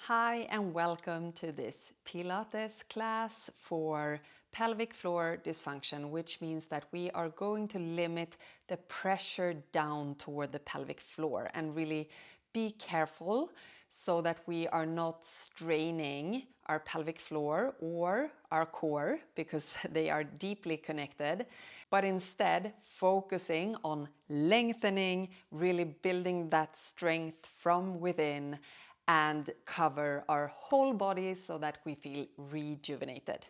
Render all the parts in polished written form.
Hi and welcome to this Pilates class for pelvic floor dysfunction, which means that we are going to limit the pressure down toward the pelvic floor and really be careful so that we are not straining our pelvic floor or our core because they are deeply connected, but instead focusing on lengthening, really building that strength from within and cover our whole body so that we feel rejuvenated.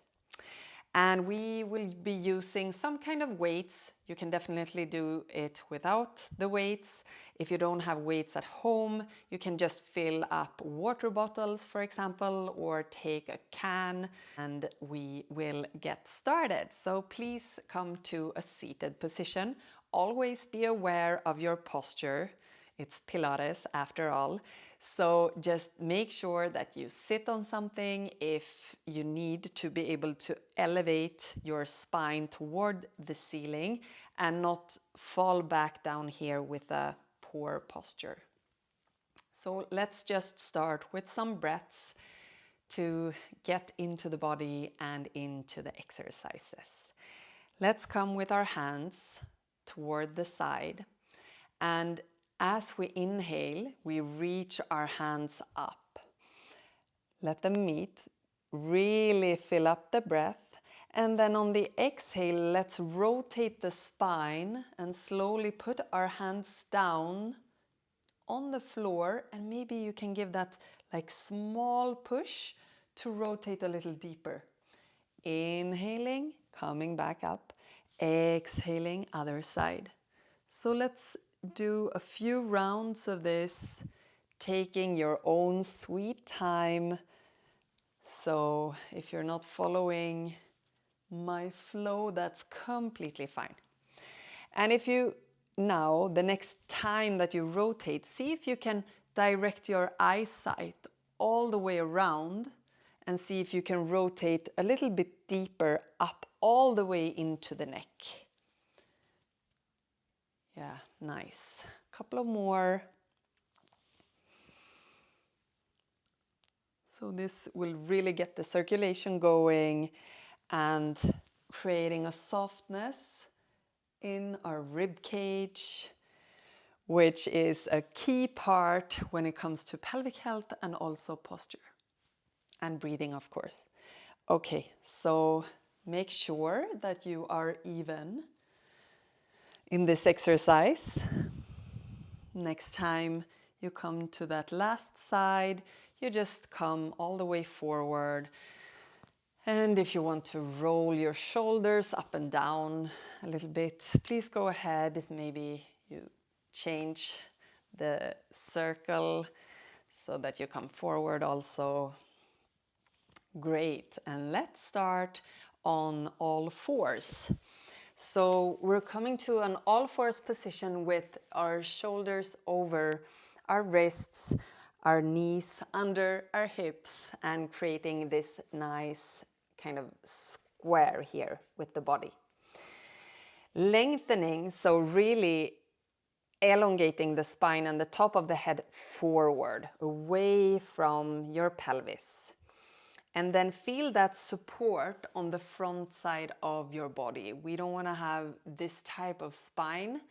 And we will be using some kind of weights. You can definitely do it without the weights. If you don't have weights at home, you can just fill up water bottles, for example, or take a can, and we will get started. So please come to a seated position. Always be aware of your posture. It's Pilates after all. So just make sure that you sit on something if you need to be able to elevate your spine toward the ceiling and not fall back down here with a poor posture. So let's just start with some breaths to get into the body and into the exercises. Let's come with our hands toward the side, and as we inhale, we reach our hands up. Let them meet, really fill up the breath, and then on the exhale, let's rotate the spine and slowly put our hands down on the floor, and maybe you can give that like small push to rotate a little deeper. Inhaling, coming back up, exhaling, other side. So let's do a few rounds of this, taking your own sweet time. So if you're not following my flow, that's completely fine. And if you now, the next time that you rotate, see if you can direct your eyesight all the way around and see if you can rotate a little bit deeper up all the way into the neck. Yeah, nice. A couple of more. So this will really get the circulation going and creating a softness in our rib cage, which is a key part when it comes to pelvic health and also posture and breathing, of course. Okay, so make sure that you are even in this exercise. Next time you come to that last side, you just come all the way forward. And if you want to roll your shoulders up and down a little bit, please go ahead. Maybe you change the circle so that you come forward also. Great. And let's start on all fours. So we're coming to an all fours position with our shoulders over our wrists, our knees under our hips, and creating this nice kind of square here with the body. Lengthening, so really elongating the spine and the top of the head forward, away from your pelvis. And then feel that support on the front side of your body. We don't want to have this type of spine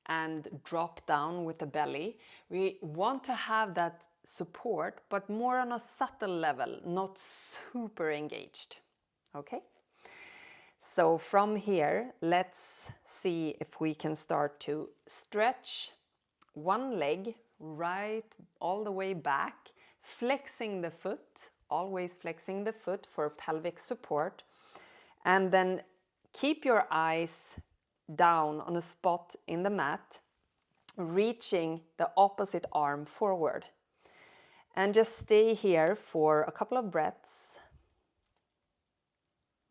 and drop down with the belly. We want to have that support, but more on a subtle level, not super engaged. Okay? So from here, let's see if we can start to stretch one leg right all the way back, flexing the foot, always flexing the foot for pelvic support, and then keep your eyes down on a spot in the mat, reaching the opposite arm forward. And just stay here for a couple of breaths.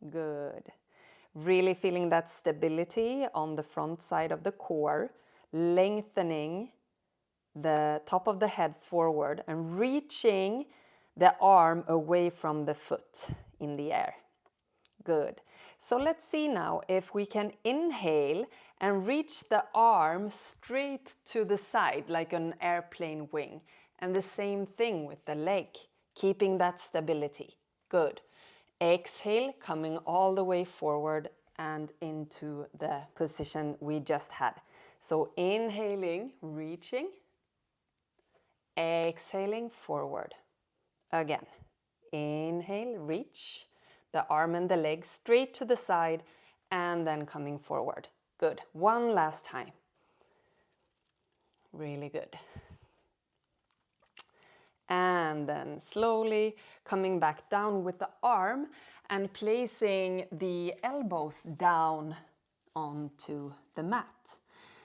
Good. Really feeling that stability on the front side of the core, lengthening the top of the head forward and reaching the arm away from the foot in the air. Good. So let's see now if we can inhale and reach the arm straight to the side like an airplane wing. And the same thing with the leg. keeping that stability. Good. Exhale, coming all the way forward and into the position we just had. So inhaling, reaching, exhaling, forward. Again, inhale, reach the arm and the leg straight to the side and then coming forward. Good. One last time. Really good. And then slowly coming back down with the arm and placing the elbows down onto the mat.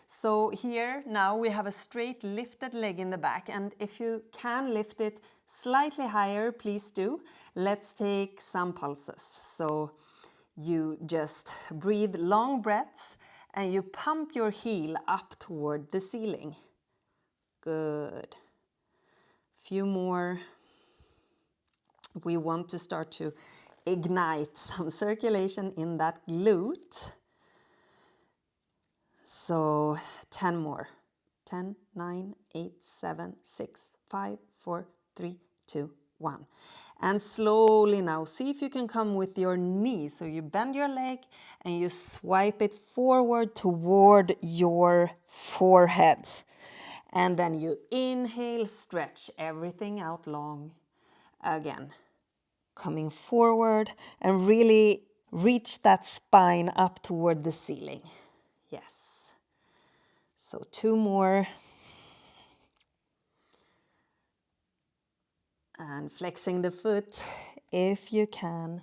So here now we have a straight lifted leg in the back, and if you can lift it slightly higher, please do. Let's take some pulses. So you just breathe long breaths and you pump your heel up toward the ceiling. Good. Few more. We want to start to ignite some circulation in that glute. So 10 more. 10, 9, 8, 7, 6, 5, 4, 3, 2, 1. And slowly now, see if you can come with your knee. So you bend your leg and you swipe it forward toward your forehead. And then you inhale, stretch everything out long. Again, coming forward and really reach that spine up toward the ceiling. Yes. So 2 more. And flexing the foot if you can.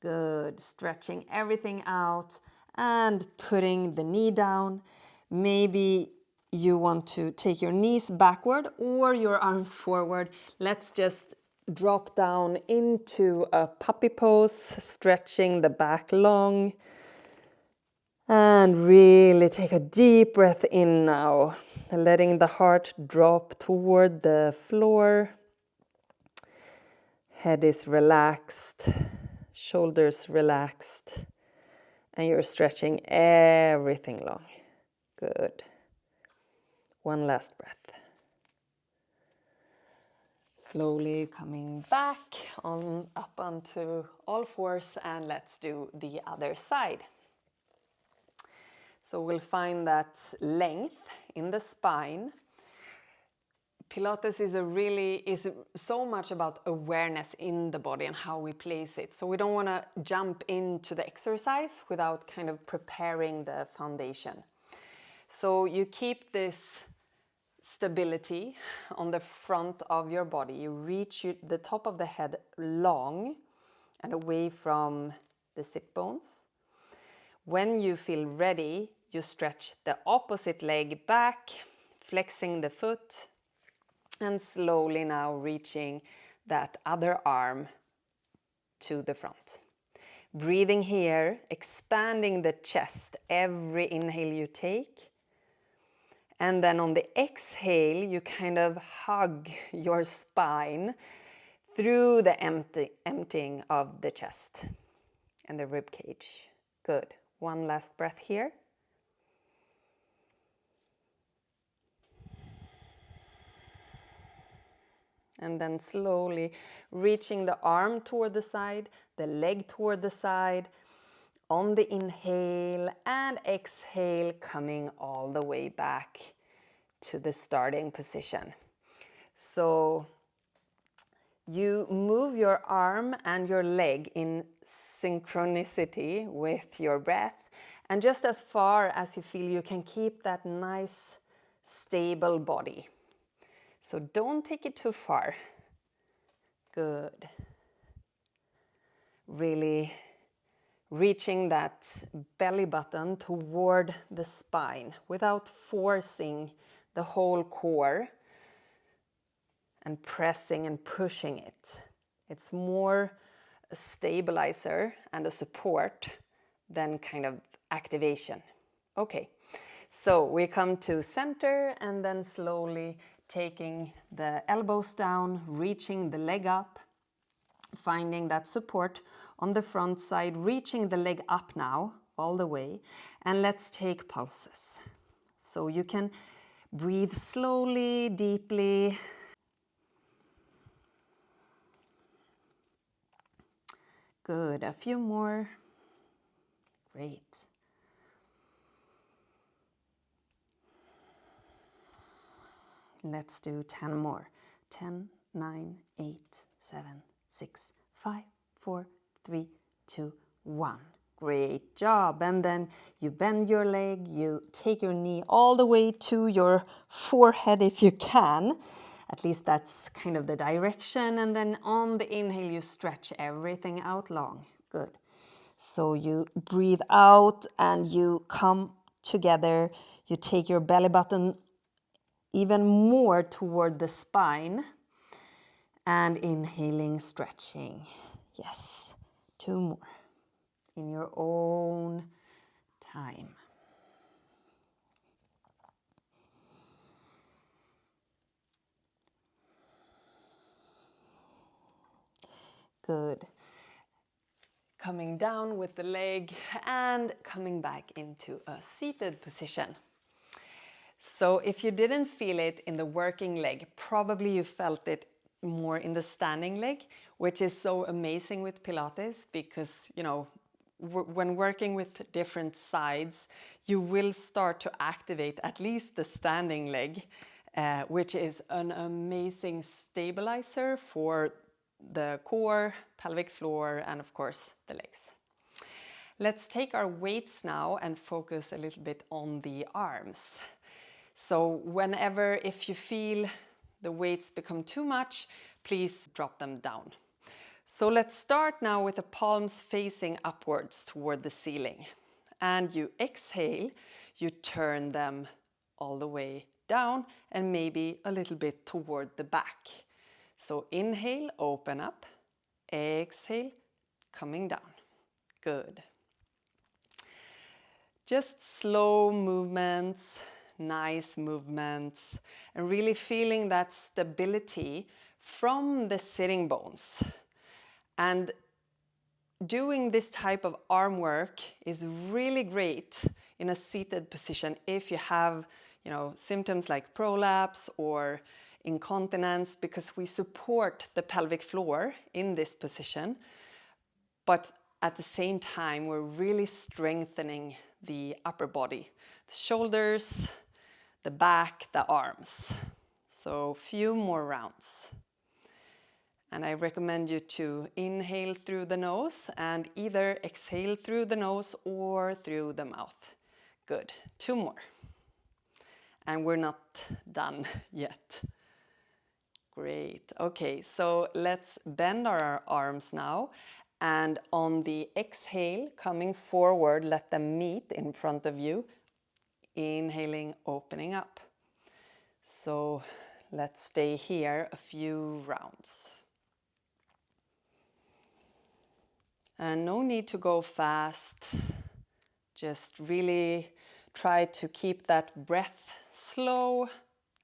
Good. Stretching everything out and putting the knee down. Maybe you want to take your knees backward or your arms forward. Let's just drop down into a puppy pose, stretching the back long. And really take a deep breath in now, letting the heart drop toward the floor. Head is relaxed, shoulders relaxed, and you're stretching everything long. Good. One last breath. Slowly coming back on up onto all fours, and let's do the other side. So we'll find that length in the spine. Pilates is so much about awareness in the body and how we place it. So we don't want to jump into the exercise without kind of preparing the foundation. So you keep this stability on the front of your body. You reach the top of the head long and away from the sit bones. When you feel ready, you stretch the opposite leg back, flexing the foot, and slowly now reaching that other arm to the front. Breathing here, expanding the chest every inhale you take. And then on the exhale, you kind of hug your spine through the emptying of the chest and the rib cage. Good. One last breath here. And then slowly reaching the arm toward the side, the leg toward the side, on the inhale and exhale, coming all the way back to the starting position. So you move your arm and your leg in synchronicity with your breath, and just as far as you feel you can keep that nice, stable body. So don't take it too far. Good. Really reaching that belly button toward the spine without forcing the whole core and pressing and pushing it. It's more a stabilizer and a support than kind of activation. Okay, so we come to center and then slowly taking the elbows down, reaching the leg up, finding that support on the front side, reaching the leg up now all the way, and let's take pulses. So you can breathe slowly, deeply. Good. A few more. Great. Let's do 10 more. 10, 9, 8, 7, 6, 5, 4, 3, 2, 1. Great job. And then you bend your leg, you take your knee all the way to your forehead if you can. At least that's kind of the direction. And then on the inhale, you stretch everything out long. Good. So you breathe out and you come together. You take your belly button even more toward the spine. And inhaling, stretching. Yes. 2 more. In your own time. Good. Coming down with the leg and coming back into a seated position. So if you didn't feel it in the working leg, probably you felt it more in the standing leg, which is so amazing with Pilates because, you know, when working with different sides, you will start to activate at least the standing leg, which is an amazing stabilizer for the core, pelvic floor, and of course the legs. Let's take our weights now and focus a little bit on the arms. So whenever, if you feel the weights become too much, please drop them down. So let's start now with the palms facing upwards toward the ceiling. And you exhale, you turn them all the way down and maybe a little bit toward the back. So inhale, open up. Exhale, coming down. Good. Just slow movements, nice movements, and really feeling that stability from the sitting bones. And doing this type of arm work is really great in a seated position if you have, you know, symptoms like prolapse or incontinence, because we support the pelvic floor in this position, but at the same time we're really strengthening the upper body, the shoulders, the back, the arms. So few more rounds. And I recommend you to inhale through the nose and either exhale through the nose or through the mouth. Good. 2 more. And we're not done yet. Great. Okay, so let's bend our arms now. And on the exhale, coming forward, let them meet in front of you. Inhaling, opening up. So let's stay here a few rounds. And no need to go fast. Just really try to keep that breath slow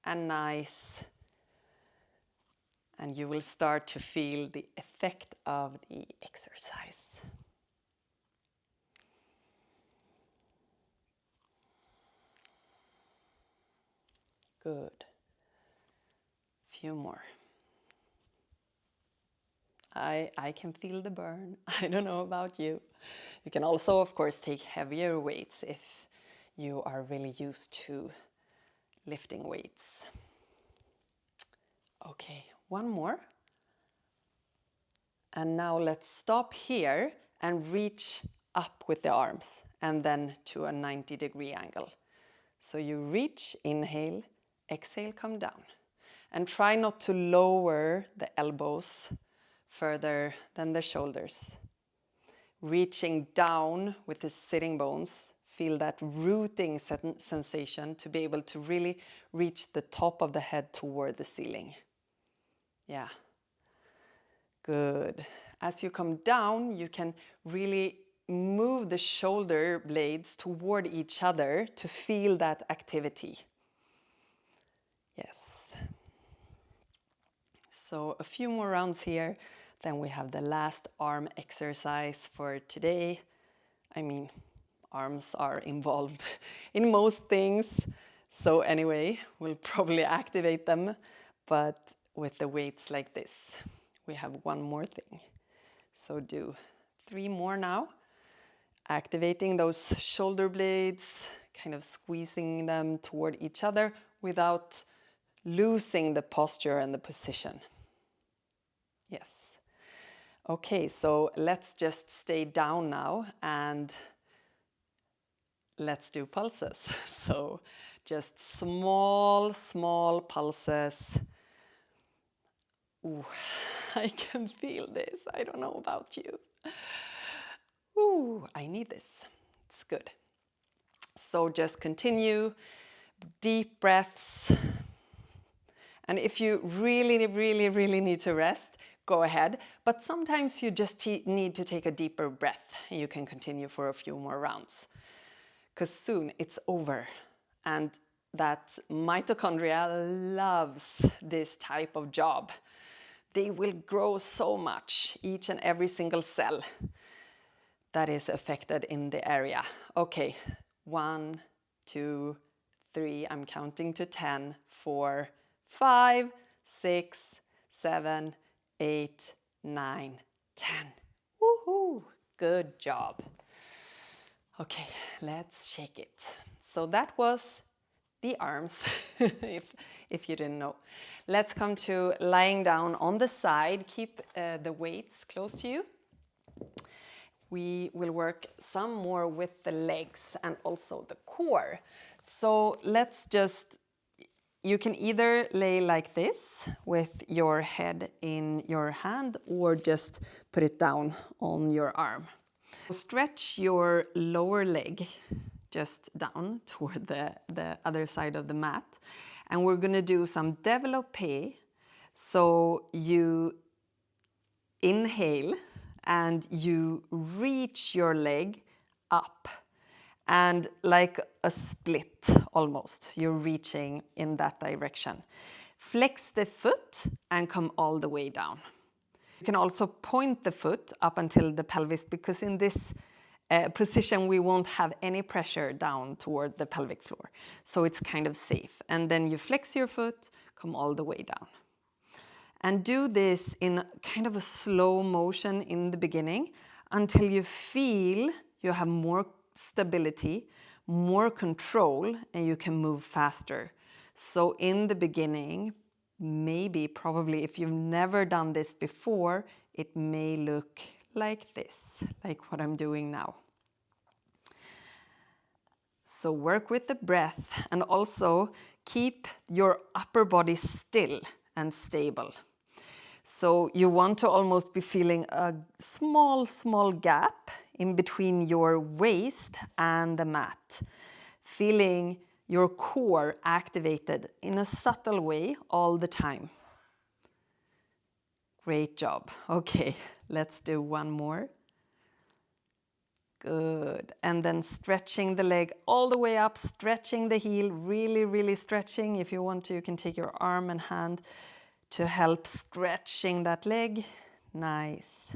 and nice. And you will start to feel the effect of the exercise. Good. Few more. I can feel the burn. I don't know about you. You can also, of course, take heavier weights if you are really used to lifting weights. Okay, 1 more. And now let's stop here and reach up with the arms and then to a 90-degree angle. So you reach, inhale, exhale, come down. And try not to lower the elbows further than the shoulders. Reaching down with the sitting bones, feel that rooting sensation to be able to really reach the top of the head toward the ceiling. Yeah. Good. As you come down, you can really move the shoulder blades toward each other to feel that activity. Yes. So a few more rounds here. Then we have the last arm exercise for today. I mean, arms are involved in most things. So anyway, we'll probably activate them, but with the weights like this. We have 1 more thing. So do 3 more now. Activating those shoulder blades, kind of squeezing them toward each other without losing the posture and the position. Yes. Okay, so let's just stay down now and let's do pulses. So just small, small pulses. Ooh, I can feel this. I don't know about you. Ooh, I need this. It's good. So just continue, deep breaths. And if you really, really, really need to rest, go ahead. But sometimes you just need to take a deeper breath. You can continue for a few more rounds. Because soon it's over. And that mitochondria loves this type of job. They will grow so much, each and every single cell that is affected in the area. Okay, 1, 2, 3, I'm counting to 10, 4, 5, 6, 7, 8, 9, 10. Woohoo! Good job. Okay, let's shake it. So that was the arms, if you didn't know. Let's come to lying down on the side. Keep the weights close to you. We will work some more with the legs and also the core. So let's just, you can either lay like this with your head in your hand or just put it down on your arm. Stretch your lower leg just down toward the other side of the mat. And we're gonna do some développé. So you inhale and you reach your leg up. And like a split almost, you're reaching in that direction. Flex the foot and come all the way down. You can also point the foot up until the pelvis, because in this position we won't have any pressure down toward the pelvic floor. So it's kind of safe. And then you flex your foot, come all the way down. And do this in kind of a slow motion in the beginning until you feel you have more stability, more control, and you can move faster. So in the beginning, maybe, probably, if you've never done this before, it may look like this, like what I'm doing now. So work with the breath and also keep your upper body still and stable. So you want to almost be feeling a small, small gap in between your waist and the mat. Feeling your core activated in a subtle way all the time. Great job. Okay, let's do one more. Good. And then stretching the leg all the way up, stretching the heel, really, really stretching. If you want to, you can take your arm and hand to help stretching that leg. Nice.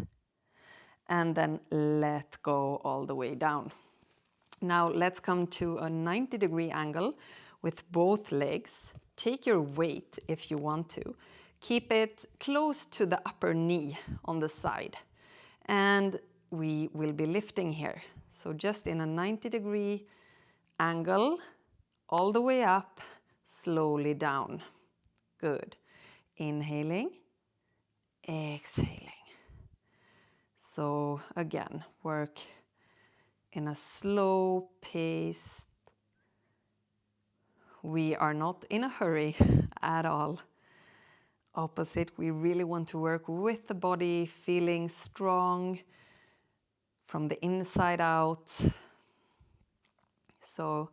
And then let go all the way down. Now let's come to a 90-degree angle with both legs. Take your weight if you want to. Keep it close to the upper knee on the side. And we will be lifting here. So just in a 90-degree angle, all the way up, slowly down. Good. Inhaling, exhaling. So again, work in a slow pace. We are not in a hurry at all. Opposite, we really want to work with the body, feeling strong from the inside out. So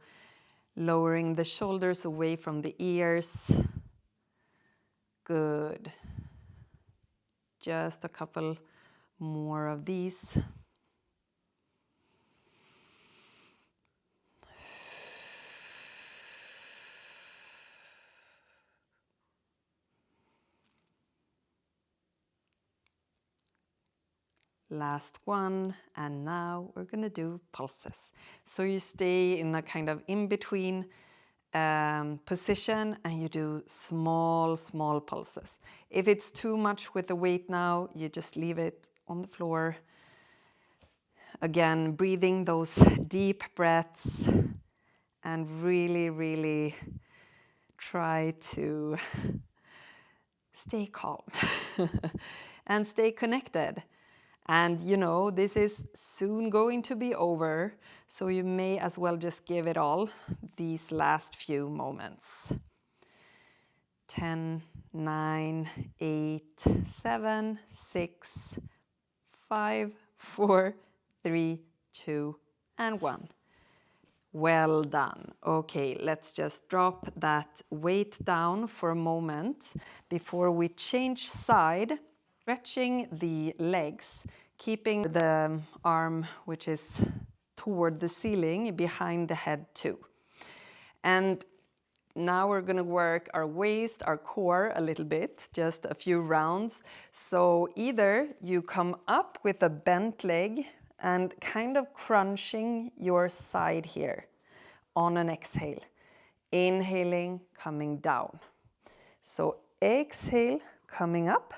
lowering the shoulders away from the ears. Good. Just a couple more of these. Last one, and now we're gonna do pulses. So you stay in a kind of in-between position and you do small, small pulses. If it's too much with the weight now, you just leave it on the floor. Again, breathing those deep breaths and really, really try to stay calm and stay connected. And you know, this is soon going to be over, so you may as well just give it all these last few moments. 10, 9, 8, 7, 6, 5, 4, 3, 2, and 1. Well done. Okay, let's just drop that weight down for a moment before we change side, stretching the legs, keeping the arm which is toward the ceiling behind the head too. And now we're going to work our waist, our core a little bit, just a few rounds. So either you come up with a bent leg and kind of crunching your side here on an exhale. Inhaling, coming down. So exhale, coming up.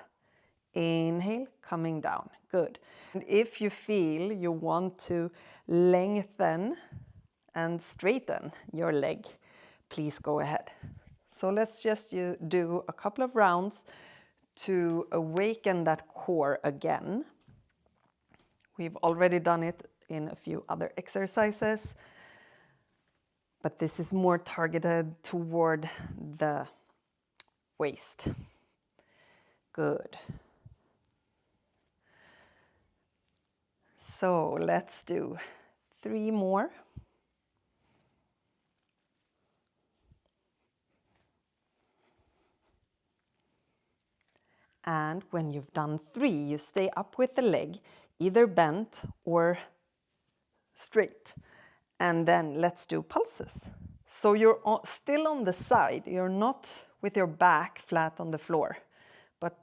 Inhale, coming down. Good. And if you feel you want to lengthen and straighten your leg, please go ahead. So let's just do a couple of rounds to awaken that core again. We've already done it in a few other exercises, but this is more targeted toward the waist. Good. So let's do 3 more. And when you've done 3, you stay up with the leg, either bent or straight. And then let's do pulses. So you're still on the side, you're not with your back flat on the floor. But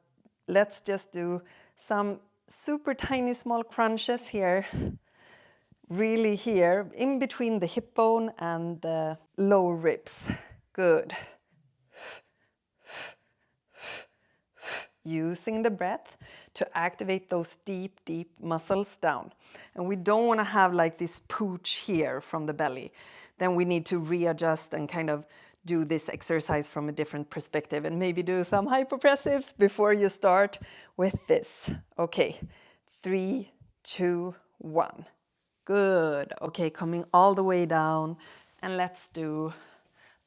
let's just do some super tiny small crunches here. Really here, in between the hip bone and the lower ribs. Good. Using the breath to activate those deep, deep muscles down. And we don't want to have like this pooch here from the belly. Then we need to readjust and kind of do this exercise from a different perspective and maybe do some hypopressives before you start with this. Okay, 3, 2, 1. Good. Okay, coming all the way down. And let's do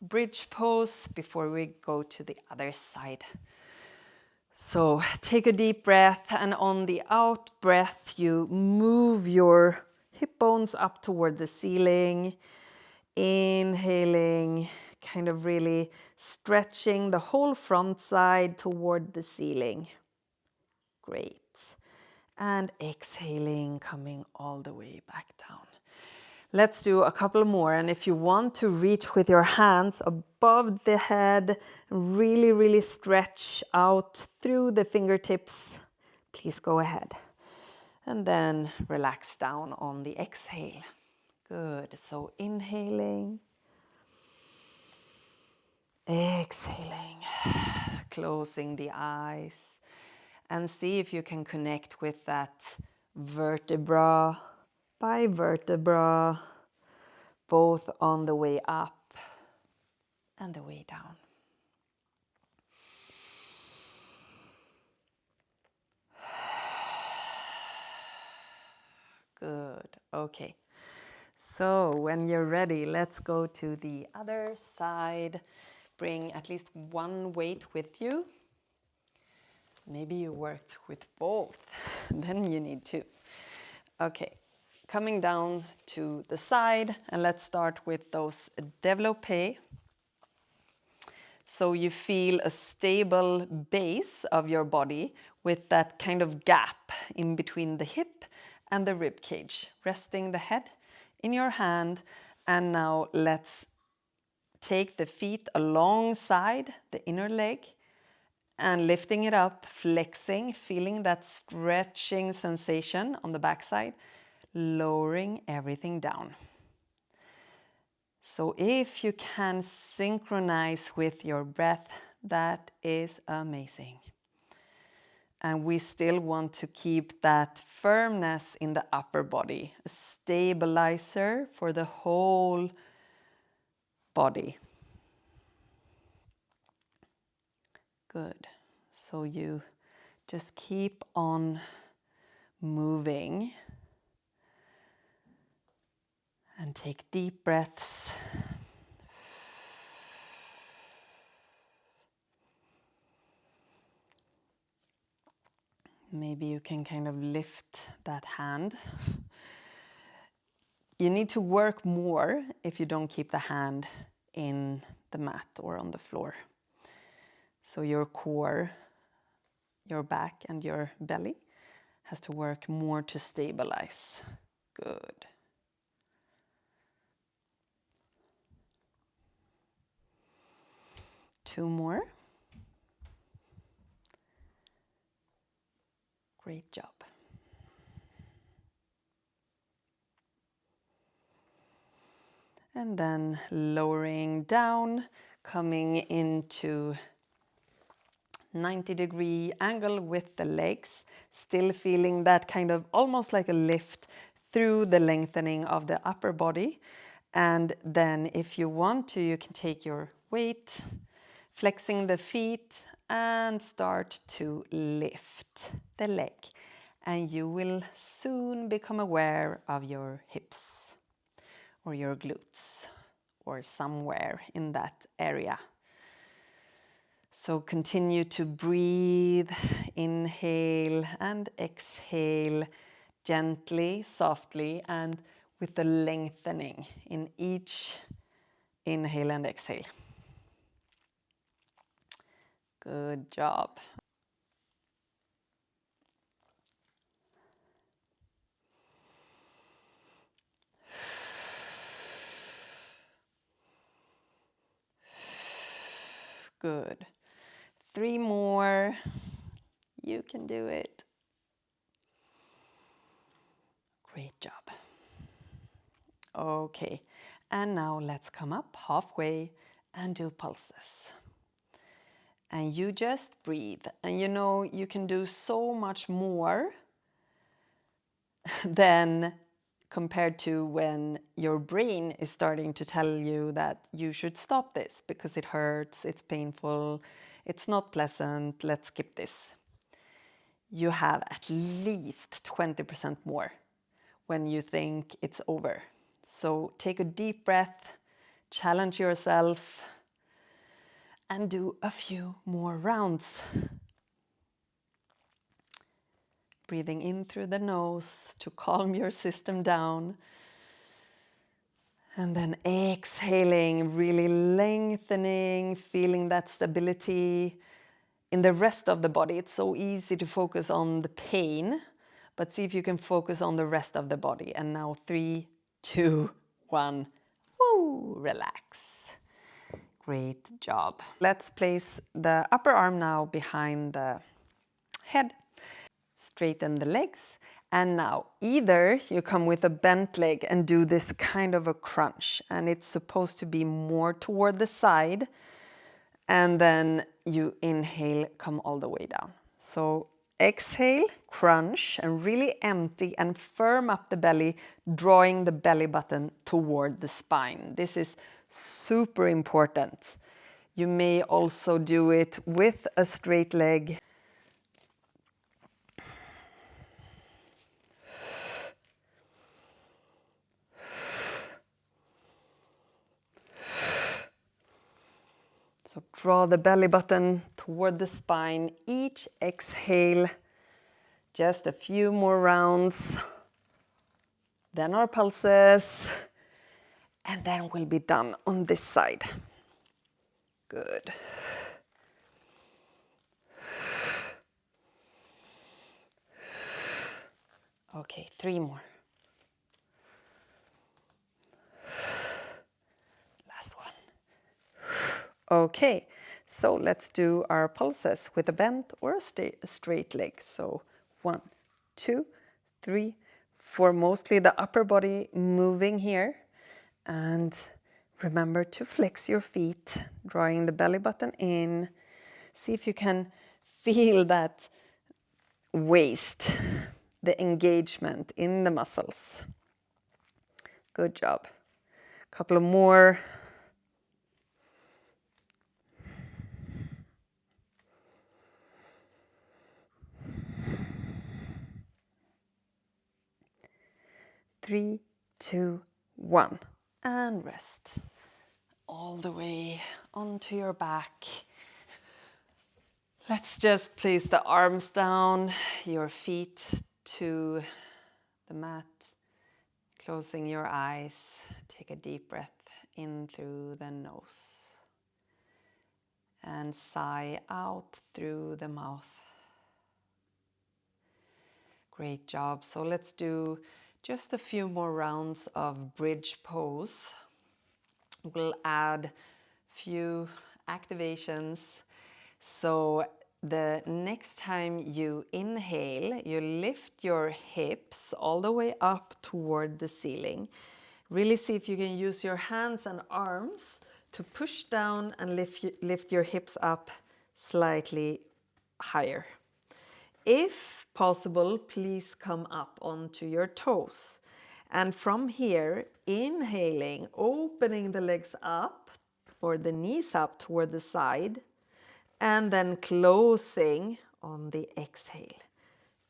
bridge pose before we go to the other side. So take a deep breath, and on the out breath, you move your hip bones up toward the ceiling. Inhaling, kind of really stretching the whole front side toward the ceiling. Great. And exhaling, coming all the way back down. Let's do a couple more, and if you want to reach with your hands above the head, really, really stretch out through the fingertips, please go ahead. And then relax down on the exhale. Good. So inhaling, exhaling, closing the eyes, and see if you can connect with that vertebra by vertebra, both on the way up and the way down. Good. Okay. So when you're ready, let's go to the other side. Bring at least one weight with you. Maybe you worked with both. Then you need 2. Okay. Coming down to the side, and let's start with those développés. So you feel a stable base of your body with that kind of gap in between the hip and the rib cage, resting the head in your hand. And now let's take the feet alongside the inner leg and lifting it up, flexing, feeling that stretching sensation on the backside, lowering everything down. So if you can synchronize with your breath, that is amazing. And we still want to keep that firmness in the upper body, a stabilizer for the whole body. Good. So you just keep on moving and take deep breaths. Maybe you can kind of lift that hand. You need to work more if you don't keep the hand in the mat or on the floor. So your core, your back and your belly has to work more to stabilize. Good. Two more. Great job. And then lowering down, coming into 90-degree angle with the legs, still feeling that kind of almost like a lift through the lengthening of the upper body. And then if you want to, you can take your weight, flexing the feet, and start to lift the leg. And you will soon become aware of your hips or your glutes or somewhere in that area. So continue to breathe, inhale and exhale gently, softly, and with the lengthening in each inhale and exhale. Good job. Good. 3 more. You can do it. Great job. Okay, and now let's come up halfway and do pulses. And you just breathe. And you know, you can do so much more than compared to when your brain is starting to tell you that you should stop this because it hurts, it's painful, it's not pleasant, let's skip this. You have at least 20% more when you think it's over. So take a deep breath, challenge yourself, and do a few more rounds. Breathing in through the nose to calm your system down. And then exhaling, really lengthening, feeling that stability in the rest of the body. It's so easy to focus on the pain, but see if you can focus on the rest of the body. And now 3, 2, 1, woo, relax. Great job. Let's place the upper arm now behind the head. Straighten the legs. And now either you come with a bent leg and do this kind of a crunch, and it's supposed to be more toward the side, and then you inhale, come all the way down. So exhale, crunch, and really empty and firm up the belly, drawing the belly button toward the spine. This is super important. You may also do it with a straight leg. So draw the belly button toward the spine. Each exhale, just a few more rounds. Then our pulses. And then we'll be done on this side. Good. Okay, 3 more. Last one. Okay, so let's do our pulses with a bent or a straight leg. So 1, 2, 3, 4. Mostly the upper body moving here. And remember to flex your feet, drawing the belly button in. See if you can feel that waist, the engagement in the muscles. Good job. Couple of more. Three, two, one, and rest. All the way onto your back. Let's just place the arms down, your feet to the mat, closing your eyes. Take a deep breath in through the nose and sigh out through the mouth. Great job. So let's do just a few more rounds of bridge pose. We'll add a few activations. So the next time you inhale, you lift your hips all the way up toward the ceiling. Really see if you can use your hands and arms to push down and lift your hips up slightly higher. If possible, please come up onto your toes. And from here, inhaling, opening the legs up or the knees up toward the side, and then closing on the exhale.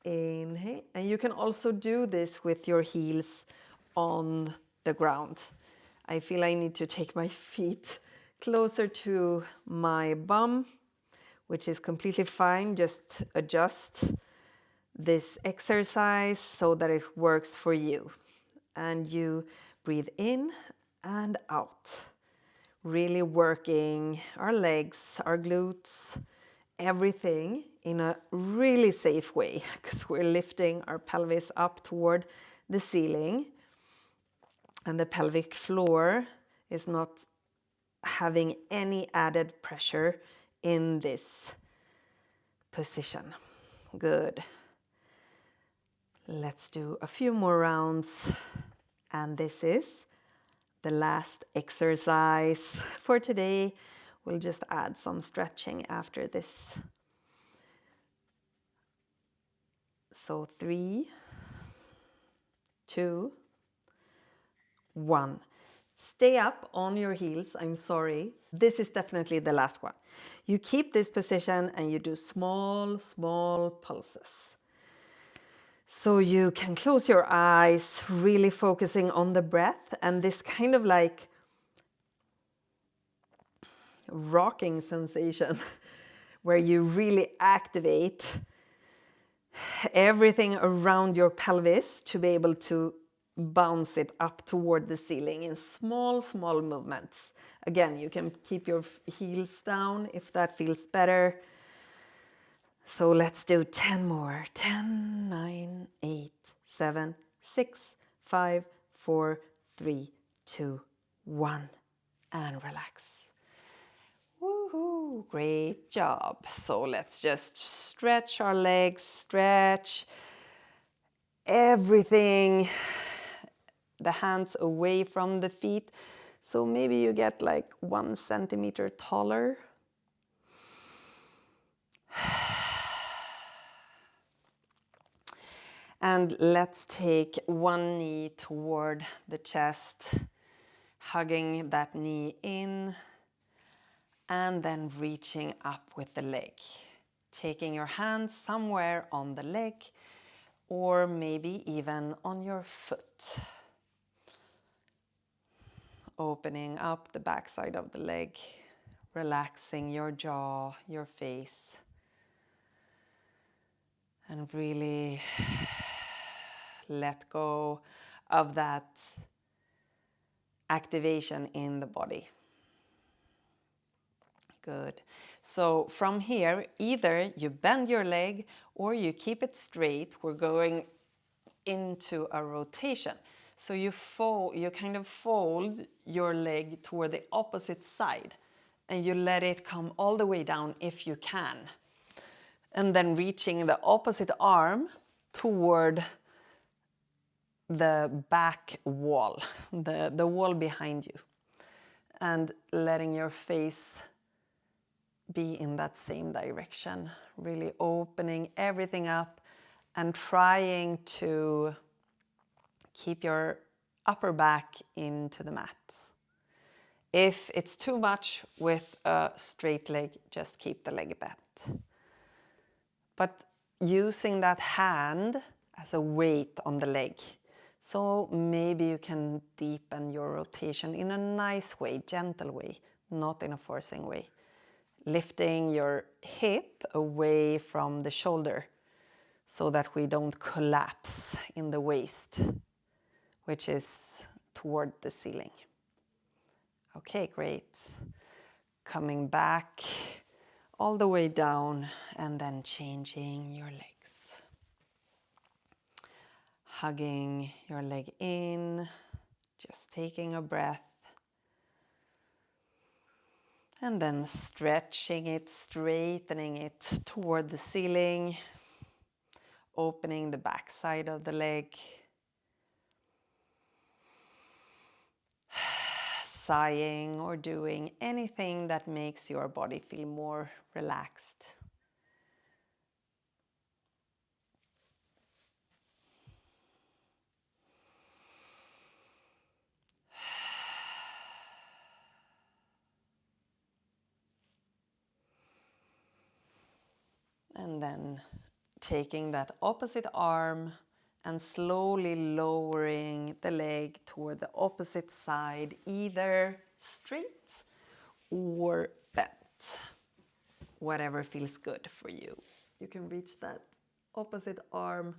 Inhale, and you can also do this with your heels on the ground. I feel I need to take my feet closer to my bum, which is completely fine. Just adjust this exercise so that it works for you. And you breathe in and out. Really working our legs, our glutes, everything in a really safe way, because we're lifting our pelvis up toward the ceiling and the pelvic floor is not having any added pressure in this position. Good. Let's do a few more rounds, and this is the last exercise for today. We'll just add some stretching after this. So 3, 2, 1. Stay up on your heels. I'm sorry. This is definitely the last one. You keep this position and you do small, small pulses. So you can close your eyes, really focusing on the breath and this kind of like rocking sensation where you really activate everything around your pelvis to be able to bounce it up toward the ceiling in small, small movements. Again, you can keep your heels down if that feels better. So let's do 10 more. 10, 9, 8, 7, 6, 5, 4, 3, 2, 1. And relax. Woohoo! Great job. So let's just stretch our legs, stretch everything, the hands away from the feet. So maybe you get like 1 centimeter taller. And let's take one knee toward the chest, hugging that knee in, and then reaching up with the leg. Taking your hands somewhere on the leg, or maybe even on your foot. Opening up the backside of the leg, relaxing your jaw, your face, and really let go of that activation in the body. Good. So from here, either you bend your leg or you keep it straight. We're going into a rotation. So you kind of fold your leg toward the opposite side and you let it come all the way down if you can. And then reaching the opposite arm toward the back wall, the wall behind you. And letting your face be in that same direction. Really opening everything up and trying to keep your upper back into the mat. If it's too much with a straight leg, just keep the leg bent. But using that hand as a weight on the leg. So maybe you can deepen your rotation in a nice way, gentle way, not in a forcing way. Lifting your hip away from the shoulder so that we don't collapse in the waist, which is toward the ceiling. Okay, great. Coming back all the way down and then changing your legs. Hugging your leg in, just taking a breath. And then stretching it, straightening it toward the ceiling. Opening the back side of the leg. Sighing or doing anything that makes your body feel more relaxed. And then taking that opposite arm and slowly lowering the leg toward the opposite side, either straight or bent, whatever feels good for you. You can reach that opposite arm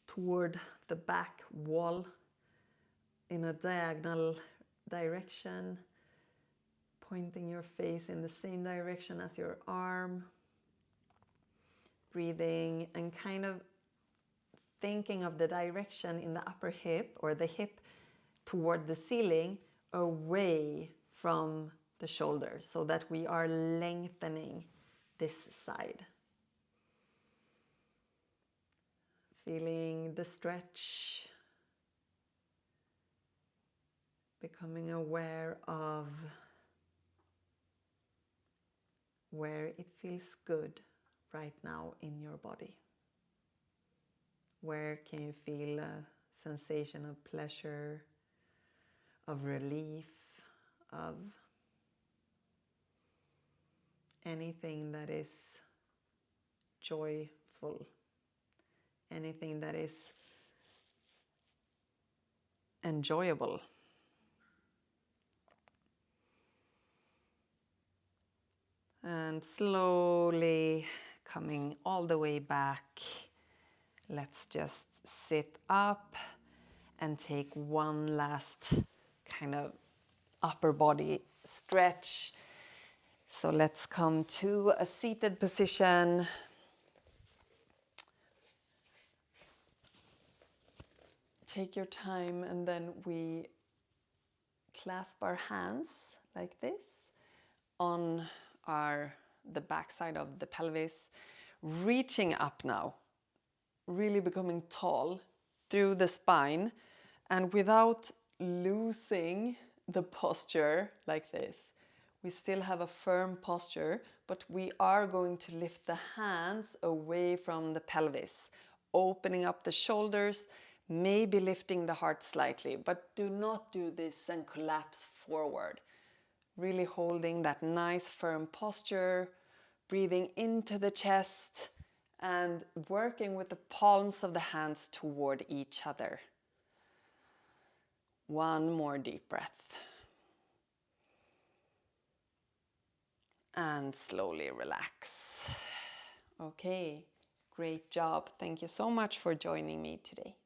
toward the back wall in a diagonal direction, pointing your face in the same direction as your arm. Breathing and kind of thinking of the direction in the upper hip or the hip toward the ceiling away from the shoulder so that we are lengthening this side. Feeling the stretch, becoming aware of where it feels good right now in your body. Where can you feel a sensation of pleasure, of relief, of anything that is joyful, anything that is enjoyable. And slowly coming all the way back, let's just sit up and take one last kind of upper body stretch. So let's come to a seated position. Take your time, and then we clasp our hands like this on the backside of the pelvis, reaching up now, really becoming tall through the spine, and without losing the posture like this. We still have a firm posture, but we are going to lift the hands away from the pelvis, opening up the shoulders, maybe lifting the heart slightly, but do not do this and collapse forward. Really holding that nice firm posture, breathing into the chest and working with the palms of the hands toward each other. One more deep breath. And slowly relax. Okay, great job. Thank you so much for joining me today.